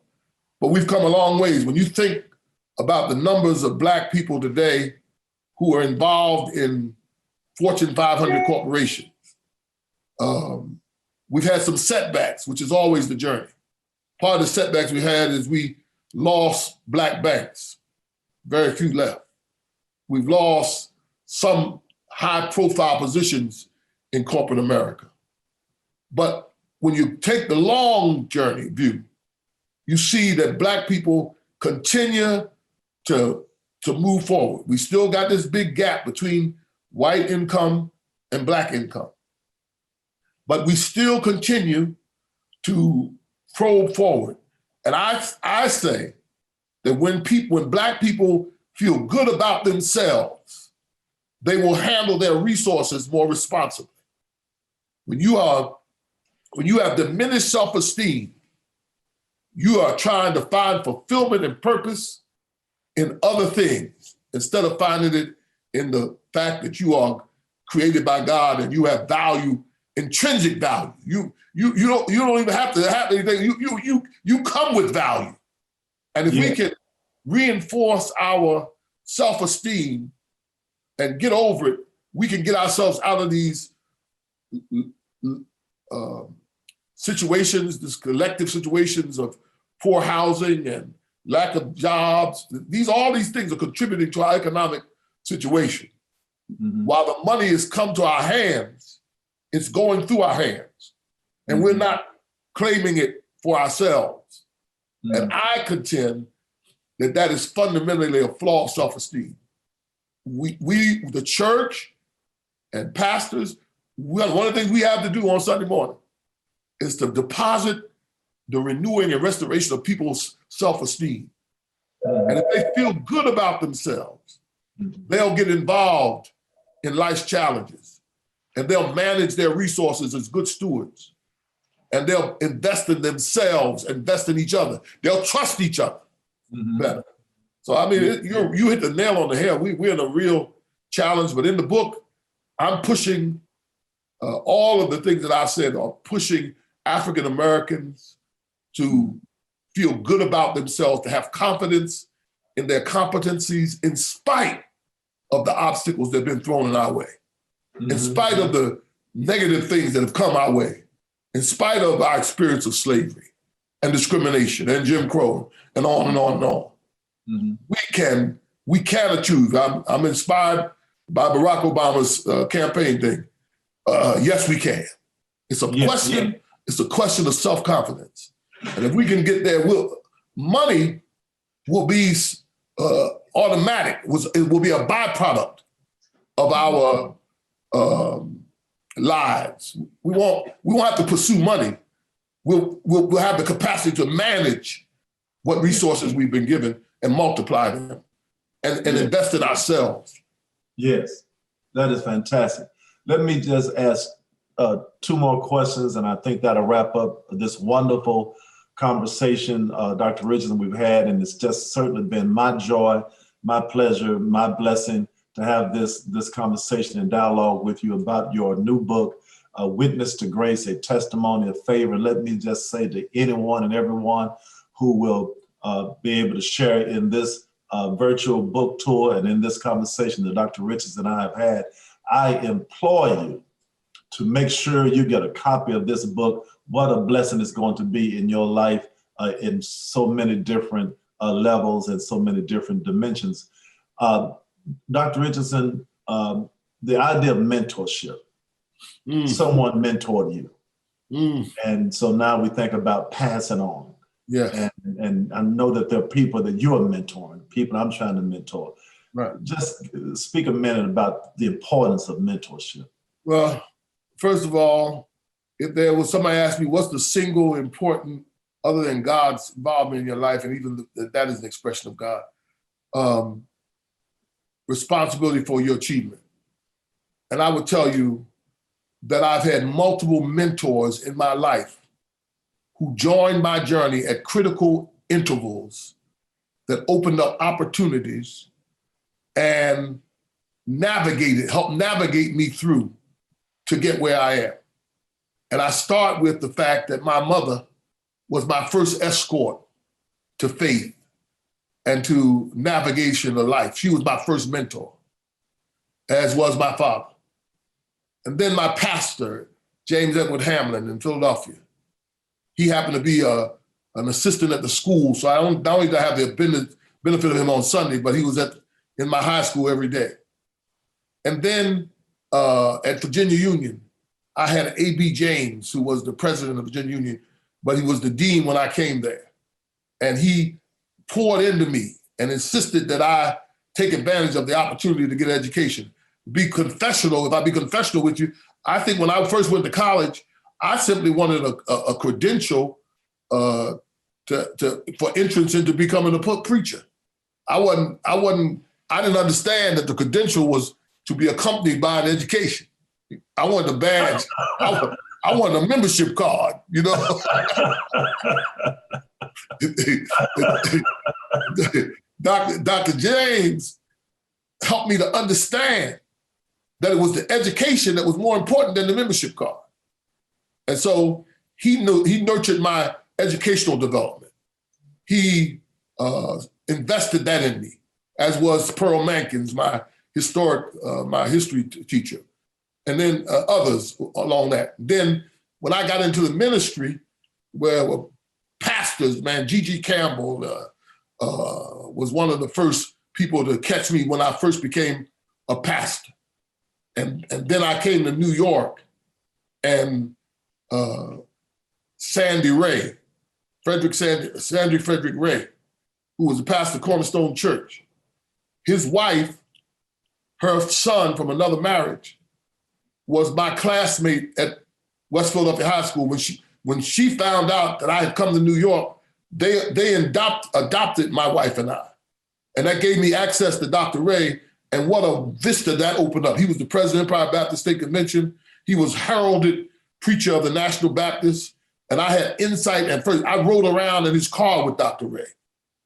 but we've come a long ways. When you think about the numbers of Black people today who are involved in Fortune 500 corporations, we've had some setbacks, which is always the journey. Part of the setbacks we had is we lost Black banks, very few left. We've lost some high-profile positions in corporate America. But when you take the long journey view, you see that Black people continue to move forward. We still got this big gap between white income and Black income. But we still continue to probe forward. And I say that when Black people feel good about themselves, they will handle their resources more responsibly. When you have diminished self-esteem, you are trying to find fulfillment and purpose in other things instead of finding it in the fact that you are created by God and you have value, intrinsic value. You don't even have to have anything. You come with value. And if we can reinforce our self-esteem and get over it, we can get ourselves out of these situations, these collective situations of poor housing and lack of jobs. All these things are contributing to our economic situation. Mm-hmm. While the money has come to our hands, it's going through our hands, and we're not claiming it for ourselves. Mm-hmm. And I contend that is fundamentally a flaw of self-esteem. We, the church and pastors, one of the things we have to do on Sunday morning is to deposit the renewing and restoration of people's self-esteem. Mm-hmm. And if they feel good about themselves, they'll get involved in life's challenges, and they'll manage their resources as good stewards, and they'll invest in themselves, invest in each other. They'll trust each other better. So, I mean, you hit the nail on the head. We're in a real challenge, but in the book, I'm pushing all of the things that I've said are pushing African Americans to feel good about themselves, to have confidence in their competencies in spite of the obstacles that have been thrown in our way, in spite of the negative things that have come our way, in spite of our experience of slavery and discrimination and Jim Crow and on and on and on. Mm-hmm. We can achieve. I'm inspired by Barack Obama's campaign thing. Yes, we can. It's a question. Yeah. It's a question of self-confidence, and if we can get there, money will be automatic. It will be a byproduct of our lives. We won't have to pursue money. We'll have the capacity to manage what resources we've been given and multiply them and invest in ourselves. Yes, that is fantastic. Let me just ask 2 more questions, and I think that'll wrap up this wonderful conversation, Dr. Richardson, we've had, and it's just certainly been my joy, my pleasure, my blessing to have this conversation and dialogue with you about your new book, Witness to Grace, a Testimony of Favor. Let me just say to anyone and everyone who will be able to share in this virtual book tour and in this conversation that Dr. Richardson and I have had, I implore you to make sure you get a copy of this book. What a blessing it's going to be in your life in so many different levels and so many different dimensions. Dr. Richardson, the idea of mentorship, someone mentored you. And so now we think about passing on. Yes. And I know that there are people that you are mentoring, people I'm trying to mentor. Right. Just speak a minute about the importance of mentorship. Well, first of all, if there was somebody asked me, what's the single important, other than God's involvement in your life, and even that is an expression of God, responsibility for your achievement. And I would tell you that I've had multiple mentors in my life who joined my journey at critical intervals that opened up opportunities and helped navigate me through to get where I am. And I start with the fact that my mother was my first escort to faith and to navigation of life. She was my first mentor, as was my father. And then my pastor, James Edward Hamlin in Philadelphia. He happened to be an assistant at the school, so I not only did I have the benefit of him on Sunday, but he was in my high school every day. And then at Virginia Union, I had A.B. James, who was the president of Virginia Union, but he was the dean when I came there. And he poured into me and insisted that I take advantage of the opportunity to get an education. Be confessional, if I be confessional with you, I think when I first went to college, I simply wanted a credential for entrance into becoming a preacher. I didn't understand that the credential was to be accompanied by an education. I wanted a badge. I wanted a membership card, you know. Dr. James helped me to understand that it was the education that was more important than the membership card. And so he nurtured my educational development. He invested that in me, as was Pearl Mankins, my history teacher, and then others along that. Then when I got into the ministry, where pastors, man, G.G. Campbell was one of the first people to catch me when I first became a pastor. And then I came to New York, and Sandy Ray, Frederick Ray, who was a pastor of Cornerstone Church. His wife, her son from another marriage, was my classmate at West Philadelphia High School. When she found out that I had come to New York, they adopted my wife and I. And that gave me access to Dr. Ray, and what a vista that opened up. He was the president of Empire Baptist State Convention. He was heralded preacher of the National Baptist. And I had insight. And first, I rode around in his car with Dr. Ray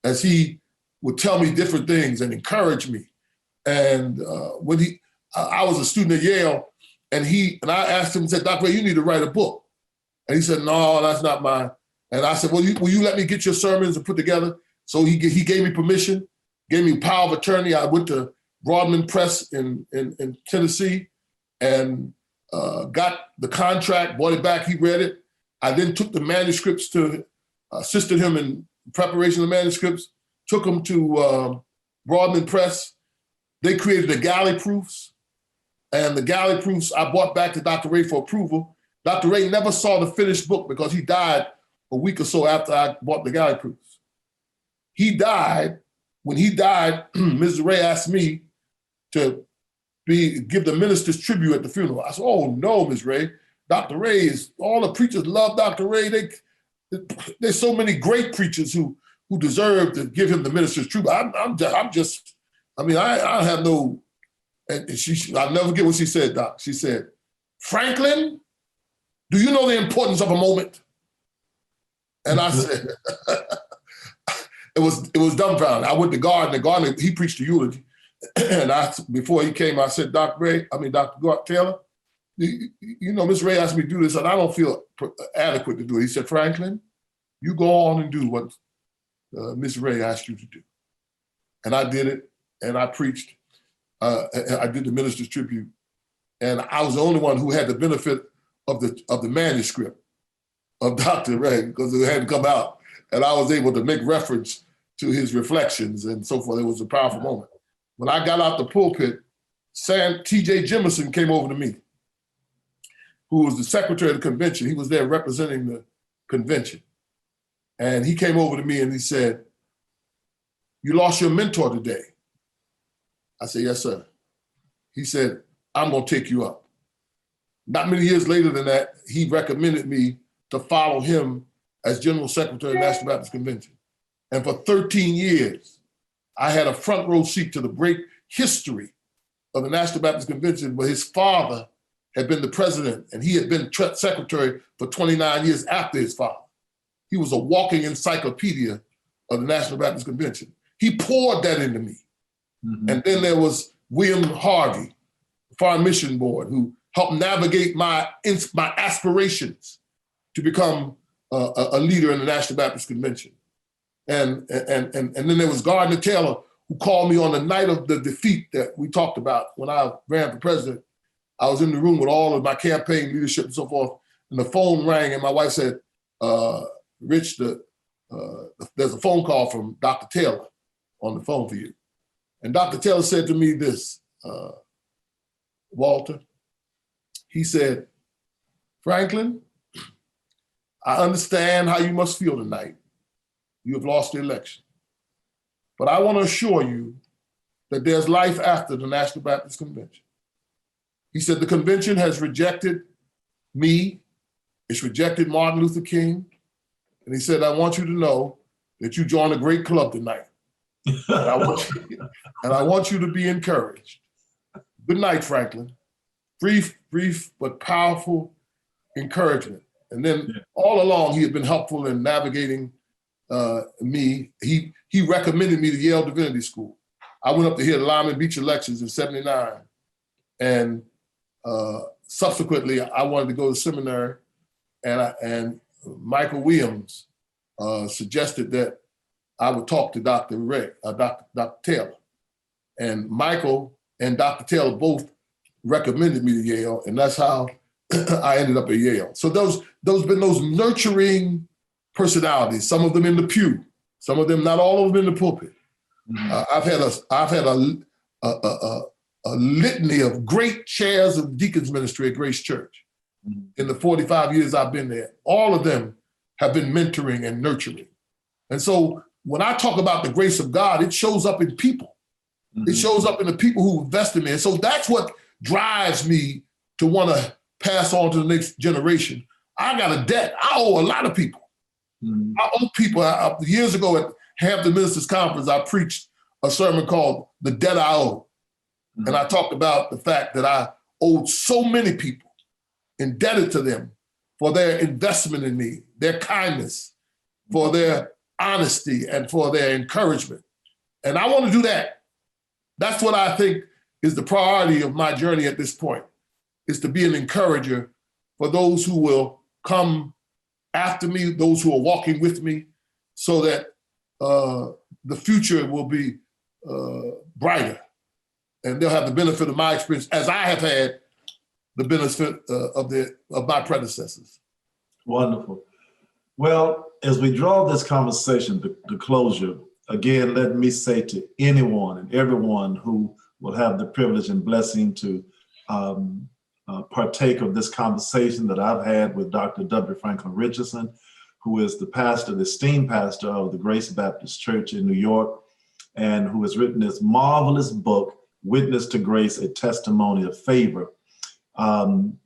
as he would tell me different things and encourage me. And when I was a student at Yale, and I asked him, said, Dr. Ray, you need to write a book. And he said, no, that's not mine. And I said, well, will you let me get your sermons and put together? So he gave me permission, gave me power of attorney. I went to Broadman Press in Tennessee and got the contract, brought it back, he read it. I then took the manuscripts assisted him in preparation of the manuscripts, took them to Broadman Press. They created the galley proofs, and the galley proofs I brought back to Dr. Ray for approval. Dr. Ray never saw the finished book because he died a week or so after I bought the galley proofs. He died. When he died, Mrs. Ray asked me to give the minister's tribute at the funeral. I said, oh no, Ms. Ray. Dr. Ray all the preachers love Dr. Ray. There's so many great preachers who deserve to give him the minister's tribute. I have no, and I'll never forget what she said, Doc. She said, Franklyn, do you know the importance of a moment? And I said, it was dumbfounded. I went to Gardner, he preached the eulogy. And before he came, I said, Dr. Taylor, you know, Miss Ray asked me to do this, and I don't feel adequate to do it. He said, Franklyn, you go on and do what Miss Ray asked you to do. And I did it, and I preached. I did the minister's tribute, and I was the only one who had the benefit of the manuscript of Dr. Ray because it hadn't come out, and I was able to make reference to his reflections and so forth. It was a powerful moment. When I got out the pulpit, T.J. Jemison came over to me, who was the secretary of the convention. He was there representing the convention. And he came over to me and he said, you lost your mentor today. I said, yes, sir. He said, I'm gonna take you up. Not many years later than that, he recommended me to follow him as General Secretary of the National Baptist Convention. And for 13 years, I had a front row seat to the great history of the National Baptist Convention, where his father had been the president and he had been secretary for 29 years after his father. He was a walking encyclopedia of the National Baptist Convention. He poured that into me. Mm-hmm. And then there was William Harvey, Foreign Mission Board, who helped navigate my aspirations to become a leader in the National Baptist Convention. And then there was Gardner Taylor, who called me on the night of the defeat that we talked about when I ran for president. I was in the room with all of my campaign leadership and so forth, and the phone rang, and my wife said, Rich, there's a phone call from Dr. Taylor on the phone for you. And Dr. Taylor said to me this, Walter, he said, Franklyn, I understand how you must feel tonight. You have lost the election. But I want to assure you that there's life after the National Baptist Convention. He said, the convention has rejected me. It's rejected Martin Luther King. And he said, I want you to know that you joined a great club tonight. And I want you to be encouraged. Good night, Franklyn. Brief, but powerful encouragement. And then all along, he had been helpful in navigating me. He recommended me to Yale Divinity School. I went up to hear the Lyman Beecher lectures in '79. And subsequently, I wanted to go to seminary, and Michael Williams suggested that I would talk to Dr. Taylor. And Michael and Dr. Taylor both recommended me to Yale, and that's how I ended up at Yale. So those been those nurturing personalities, some of them in the pew, some of them, not all of them in the pulpit. Mm-hmm. I've had a litany of great chairs of deacons ministry at Grace Church. Mm-hmm. In the 45 years I've been there. All of them have been mentoring and nurturing. And so when I talk about the grace of God, it shows up in people. Mm-hmm. It shows up in the people who invest in me. And so that's what drives me to want to pass on to the next generation. I got a debt. I owe a lot of people. Mm-hmm. I owe people. Years ago at Hampton Ministers Conference, I preached a sermon called The Debt I Owe. Mm-hmm. And I talked about the fact that I owed so many people, indebted to them for their investment in me, their kindness, for their honesty, and for their encouragement. And I want to do that. That's what I think is the priority of my journey at this point, is to be an encourager for those who will come after me, those who are walking with me, so that the future will be brighter. And they'll have the benefit of my experience, as I have had the benefit of my predecessors. Wonderful. Well, as we draw this conversation to closure, again, let me say to anyone and everyone who will have the privilege and blessing to partake of this conversation that I've had with Dr. W. Franklyn Richardson, who is the pastor, the esteemed pastor of the Grace Baptist Church in New York, and who has written this marvelous book, Witness to Grace, a Testimony of Favor.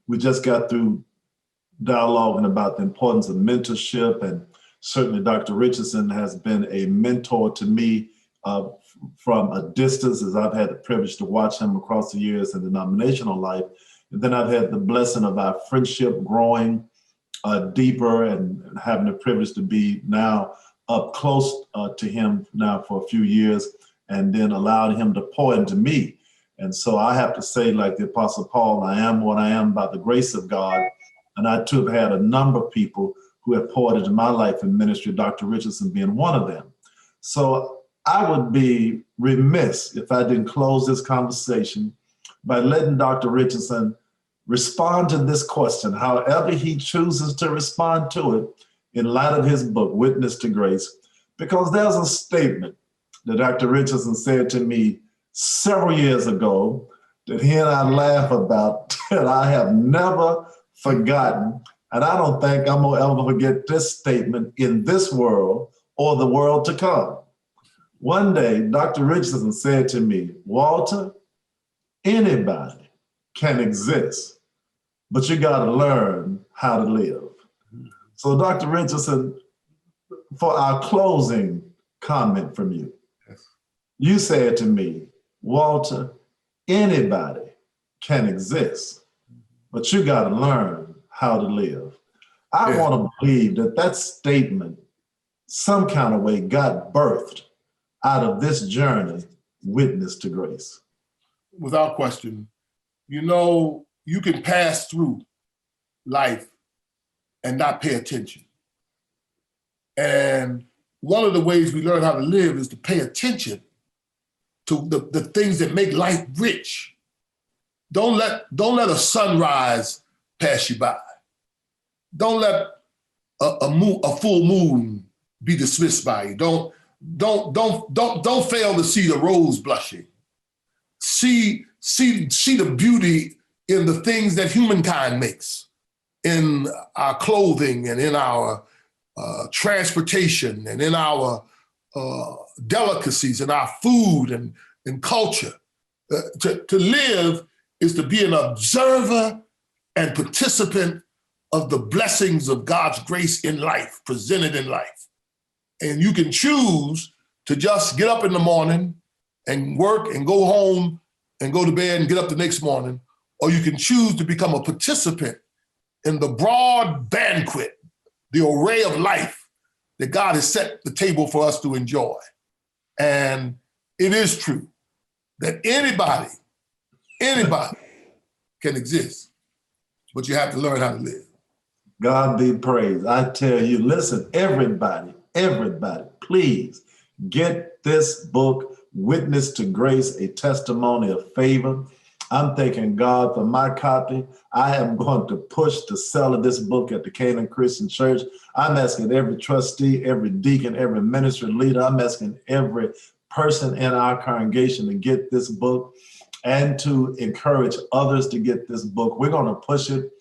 We just got through dialoguing about the importance of mentorship, and certainly Dr. Richardson has been a mentor to me from a distance, as I've had the privilege to watch him across the years in denominational life. And then I've had the blessing of our friendship growing deeper, and having the privilege to be now up close to him now for a few years, and then allowed him to pour into me. And so I have to say, like the Apostle Paul, I am what I am by the grace of God. And I too have had a number of people who have poured into my life and ministry, Dr. Richardson being one of them. So I would be remiss if I didn't close this conversation by letting Dr. Richardson respond to this question, however he chooses to respond to it, in light of his book, Witness to Grace, because there's a statement that Dr. Richardson said to me several years ago that he and I laugh about, that I have never forgotten. And I don't think I'm gonna ever forget this statement in this world or the world to come. One day, Dr. Richardson said to me, Walter, anybody can exist, but you gotta learn how to live. So Dr. Richardson, for our closing comment from you, you said to me, Walter, anybody can exist, but you got to learn how to live. I want to believe that that statement, some kind of way, got birthed out of this journey, Witness to Grace. Without question. You know, you can pass through life and not pay attention. And one of the ways we learn how to live is to pay attention to the things that make life rich. Don't let a sunrise pass you by. Don't let a full moon be dismissed by you. Don't fail to see the rose blushing. See the beauty in the things that humankind makes, in our clothing and in our transportation and in our delicacies and our food and culture. To live is to be an observer and participant of the blessings of God's grace in life, presented in life. And you can choose to just get up in the morning and work and go home and go to bed and get up the next morning, or you can choose to become a participant in the broad banquet, the array of life that God has set the table for us to enjoy. And it is true that anybody can exist, but you have to learn how to live. God be praised. I tell you, listen, everybody, please get this book, Witness to Grace, a Testimony of Favor. I'm thanking God for my copy. I am going to push the sale of this book at the Canaan Christian Church. I'm asking every trustee, every deacon, every ministry leader, I'm asking every person in our congregation to get this book and to encourage others to get this book. We're going to push it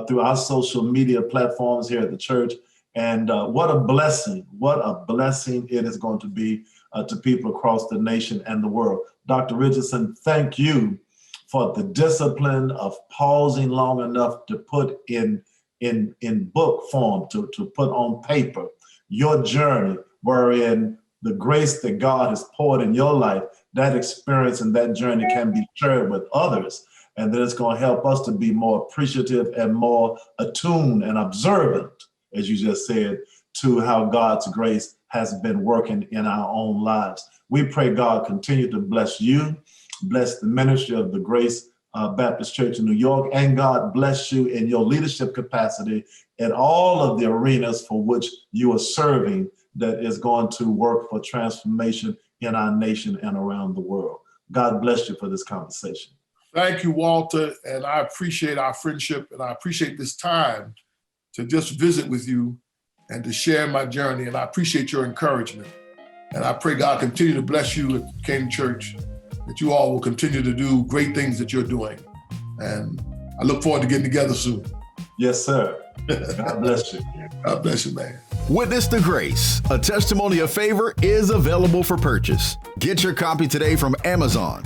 through our social media platforms here at the church. And what a blessing it is going to be to people across the nation and the world. Dr. Richardson, thank you for the discipline of pausing long enough to put in book form, to put on paper your journey, wherein the grace that God has poured in your life, that experience and that journey can be shared with others. And then it's going to help us to be more appreciative and more attuned and observant, as you just said, to how God's grace has been working in our own lives. We pray God continue to bless you, bless the ministry of the Grace Baptist Church in New York, and God bless you in your leadership capacity in all of the arenas for which you are serving, that is going to work for transformation in our nation and around the world. God bless you for this conversation. Thank you, Walter, and I appreciate our friendship, and I appreciate this time to just visit with you and to share my journey, and I appreciate your encouragement. And I pray God continue to bless you at Canaan Church, that you all will continue to do great things that you're doing. And I look forward to getting together soon. Yes, sir. God bless you. God bless you, man. Witness to Grace, a testimony of favor, is available for purchase. Get your copy today from Amazon,